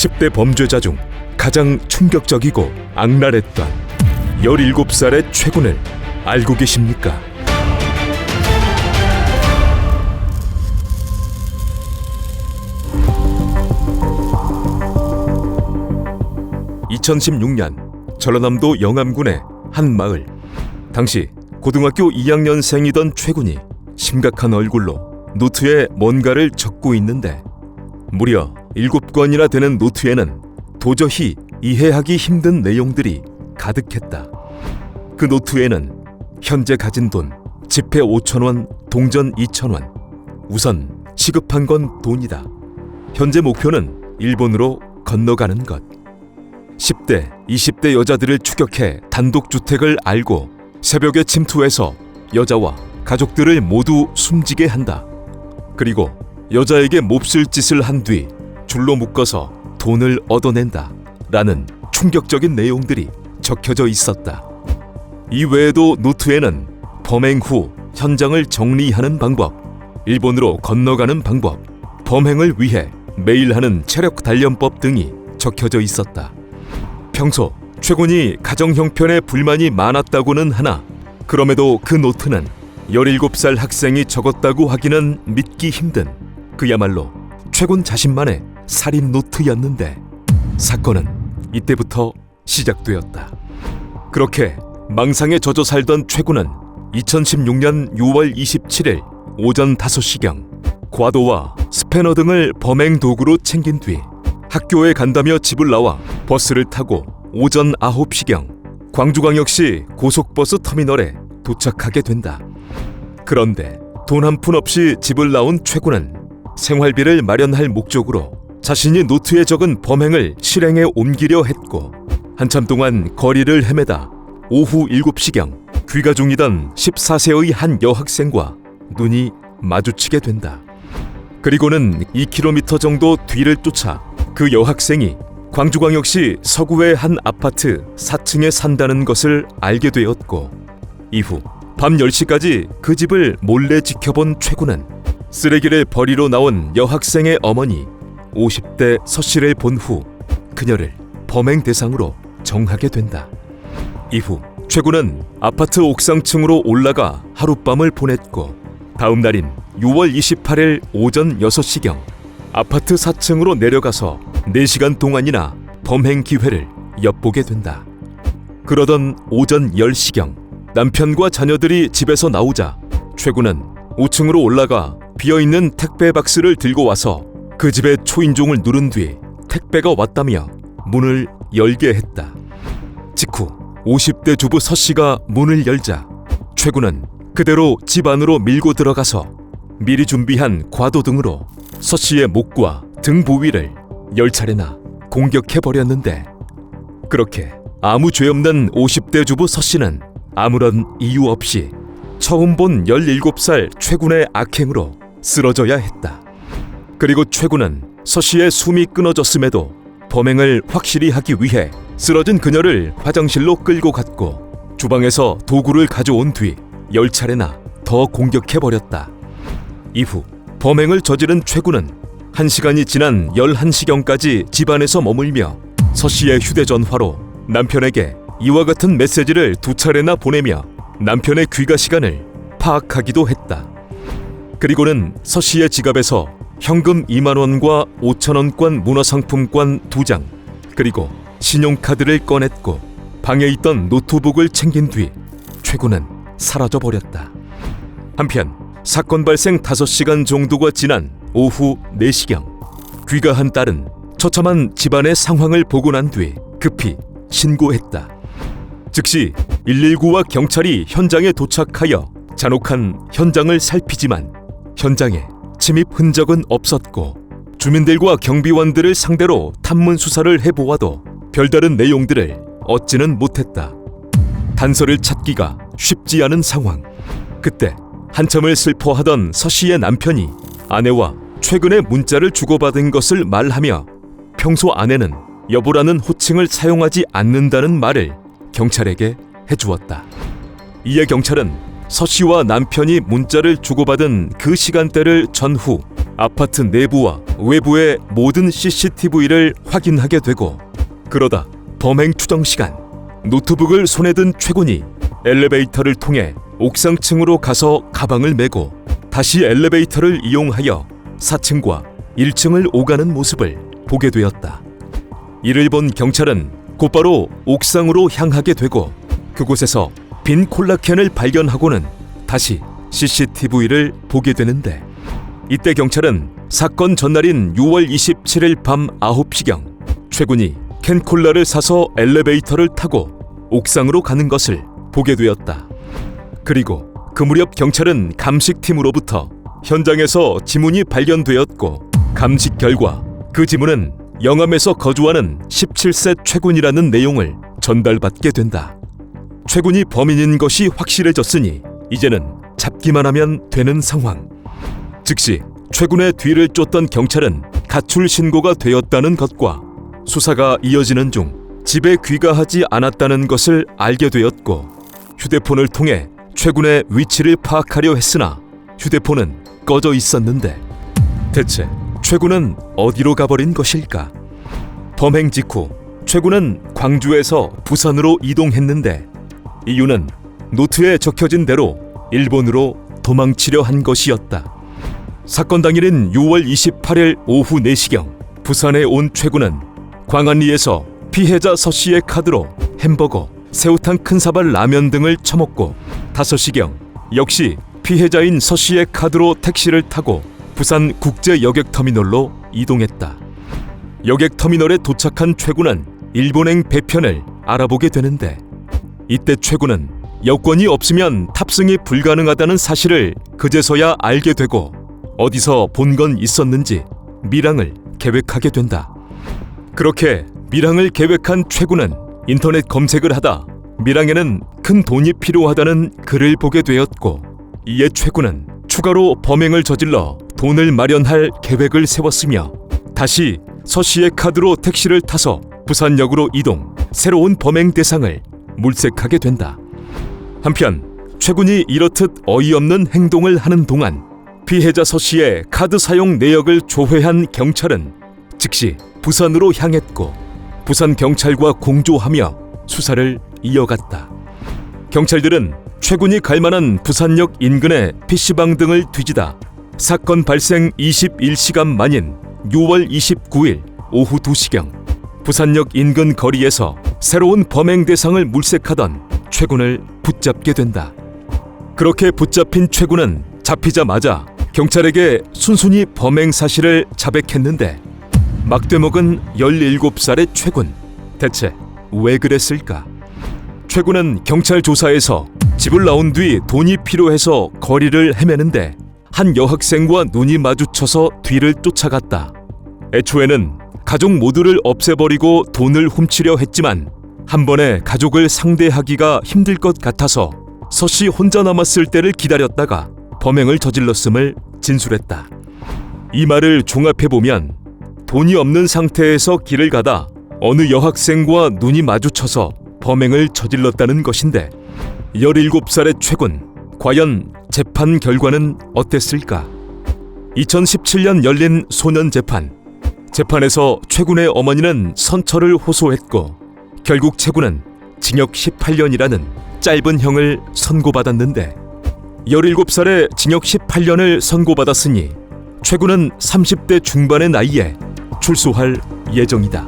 10대 범죄자 중 가장 충격적이고 악랄했던 17살의 최군을 알고 계십니까? (2016년) 전라남도 영암군의 한 마을. 당시 고등학교 2학년생이던 최군이 심각한 얼굴로 노트에 뭔가를 적고 있는데, 무려 7권이나 되는 노트에는 도저히 이해하기 힘든 내용들이 가득했다. 그 노트에는 현재 가진 돈, 지폐 5,000원, 동전 2,000원. 우선 시급한 건 돈이다. 현재 목표는 일본으로 건너가는 것. 10대, 20대 여자들을 추격해 단독주택을 알고 새벽에 침투해서 여자와 가족들을 모두 숨지게 한다. 그리고 여자에게 몹쓸 짓을 한 뒤 줄로 묶어서 돈을 얻어낸다 라는 충격적인 내용들이 적혀져 있었다. 이 외에도 노트에는 범행 후 현장을 정리하는 방법, 일본으로 건너가는 방법, 범행을 위해 매일 하는 체력 단련법 등이 적혀져 있었다. 평소 최군이 가정 형편에 불만이 많았다고는 하나, 그럼에도 그 노트는 17살 학생이 적었다고 하기는 믿기 힘든 그야말로 최군 자신만의 살인 노트였는데, 사건은 이때부터 시작되었다. 그렇게 망상에 젖어 살던 최군은 2016년 6월 27일 오전 5시경 과도와 스패너 등을 범행 도구로 챙긴 뒤 학교에 간다며 집을 나와 버스를 타고 오전 9시경 광주광역시 고속버스 터미널에 도착하게 된다. 그런데 돈 한 푼 없이 집을 나온 최군은 생활비를 마련할 목적으로 자신이 노트에 적은 범행을 실행에 옮기려 했고, 한참 동안 거리를 헤매다 오후 7시경 귀가 중이던 14세의 한 여학생과 눈이 마주치게 된다. 그리고는 2km 정도 뒤를 쫓아 그 여학생이 광주광역시 서구의 한 아파트 4층에 산다는 것을 알게 되었고, 이후 밤 10시까지 그 집을 몰래 지켜본 최군은 쓰레기를 버리러 나온 여학생의 어머니 50대 서 씨를 본 후 그녀를 범행 대상으로 정하게 된다. 이후 최군은 아파트 옥상층으로 올라가 하룻밤을 보냈고, 다음 날인 6월 28일 오전 6시경 아파트 4층으로 내려가서 4시간 동안이나 범행 기회를 엿보게 된다. 그러던 오전 10시경 남편과 자녀들이 집에서 나오자 최군은 5층으로 올라가 비어있는 택배 박스를 들고 와서 그 집의 초인종을 누른 뒤 택배가 왔다며 문을 열게 했다. 직후 50대 주부 서 씨가 문을 열자 최군은 그대로 집 안으로 밀고 들어가서 미리 준비한 과도 등으로 서 씨의 목과 등 부위를 10차례나 공격해버렸는데, 그렇게 아무 죄 없는 50대 주부 서 씨는 아무런 이유 없이 처음 본 17살 최군의 악행으로 쓰러져야 했다. 그리고 최군은 서 씨의 숨이 끊어졌음에도 범행을 확실히 하기 위해 쓰러진 그녀를 화장실로 끌고 갔고, 주방에서 도구를 가져온 뒤 10차례나 더 공격해버렸다. 이후 범행을 저지른 최군은 1시간이 지난 11시경까지 집안에서 머물며 서 씨의 휴대전화로 남편에게 이와 같은 메시지를 2차례나 보내며 남편의 귀가 시간을 파악하기도 했다. 그리고는 서 씨의 지갑에서 현금 20,000원과 5,000원권 문화상품권 2장, 그리고 신용카드를 꺼냈고 방에 있던 노트북을 챙긴 뒤 최군은 사라져버렸다. 한편 사건 발생 5시간 정도가 지난 오후 4시경 귀가한 딸은 처참한 집안의 상황을 보고 난 뒤 급히 신고했다. 즉시 119와 경찰이 현장에 도착하여 잔혹한 현장을 살피지만 현장에 침입 흔적은 없었고, 주민들과 경비원들을 상대로 탐문 수사를 해보아도 별다른 내용들을 얻지는 못했다. 단서를 찾기가 쉽지 않은 상황. 그때 한참을 슬퍼하던 서 씨의 남편이 아내와 최근에 문자를 주고받은 것을 말하며 평소 아내는 여보라는 호칭을 사용하지 않는다는 말을 경찰에게 해주었다. 이에 경찰은 서 씨와 남편이 문자를 주고받은 그 시간대를 전후 아파트 내부와 외부의 모든 CCTV를 확인하게 되고, 그러다 범행 추정 시간, 노트북을 손에 든 최군이 엘리베이터를 통해 옥상층으로 가서 가방을 메고 다시 엘리베이터를 이용하여 4층과 1층을 오가는 모습을 보게 되었다. 이를 본 경찰은 곧바로 옥상으로 향하게 되고, 그곳에서 빈 콜라캔을 발견하고는 다시 CCTV를 보게 되는데, 이때 경찰은 사건 전날인 6월 27일 밤 9시경 최군이 캔콜라를 사서 엘리베이터를 타고 옥상으로 가는 것을 보게 되었다. 그리고 그 무렵 경찰은 감식팀으로부터 현장에서 지문이 발견되었고, 감식 결과 그 지문은 영암에서 거주하는 17세 최군이라는 내용을 전달받게 된다. 최군이 범인인 것이 확실해졌으니 이제는 잡기만 하면 되는 상황. 즉시 최군의 뒤를 쫓던 경찰은 가출 신고가 되었다는 것과 수사가 이어지는 중 집에 귀가하지 않았다는 것을 알게 되었고, 휴대폰을 통해 최군의 위치를 파악하려 했으나 휴대폰은 꺼져 있었는데, 대체 최군은 어디로 가버린 것일까? 범행 직후 최군은 광주에서 부산으로 이동했는데, 이유는 노트에 적혀진 대로 일본으로 도망치려 한 것이었다. 사건 당일인 6월 28일 오후 4시경 부산에 온 최군은 광안리에서 피해자 서 씨의 카드로 햄버거, 새우탕 큰 사발 라면 등을 처먹고 5시경 역시 피해자인 서 씨의 카드로 택시를 타고 부산 국제여객터미널로 이동했다. 여객터미널에 도착한 최군은 일본행 배편을 알아보게 되는데, 이때 최군은 여권이 없으면 탑승이 불가능하다는 사실을 그제서야 알게 되고, 어디서 본 건 있었는지 밀항을 계획하게 된다. 그렇게 밀항을 계획한 최군은 인터넷 검색을 하다 밀항에는 큰 돈이 필요하다는 글을 보게 되었고, 이에 최군은 추가로 범행을 저질러 돈을 마련할 계획을 세웠으며 다시 서 씨의 카드로 택시를 타서 부산역으로 이동, 새로운 범행 대상을 물색하게 된다. 한편 최군이 이렇듯 어이없는 행동을 하는 동안 피해자 서 씨의 카드 사용 내역을 조회한 경찰은 즉시 부산으로 향했고, 부산 경찰과 공조하며 수사를 이어갔다. 경찰들은 최군이 갈 만한 부산역 인근의 PC방 등을 뒤지다 사건 발생 21시간 만인 6월 29일 오후 2시경 부산역 인근 거리에서 새로운 범행 대상을 물색하던 최군을 붙잡게 된다. 그렇게 붙잡힌 최군은 잡히자마자 경찰에게 순순히 범행 사실을 자백했는데, 막대먹은 17살의 최군, 대체 왜 그랬을까? 최군은 경찰 조사에서 집을 나온 뒤 돈이 필요해서 거리를 헤매는데 한 여학생과 눈이 마주쳐서 뒤를 쫓아갔다. 애초에는 가족 모두를 없애버리고 돈을 훔치려 했지만 한 번에 가족을 상대하기가 힘들 것 같아서 서 씨 혼자 남았을 때를 기다렸다가 범행을 저질렀음을 진술했다. 이 말을 종합해보면 돈이 없는 상태에서 길을 가다 어느 여학생과 눈이 마주쳐서 범행을 저질렀다는 것인데, 17살의 최군, 과연 재판 결과는 어땠을까? 2017년 열린 소년 재판. 재판에서 최군의 어머니는 선처를 호소했고, 결국 최군은 징역 18년이라는 짧은 형을 선고받았는데, 17살에 징역 18년을 선고받았으니 최군은 30대 중반의 나이에 출소할 예정이다.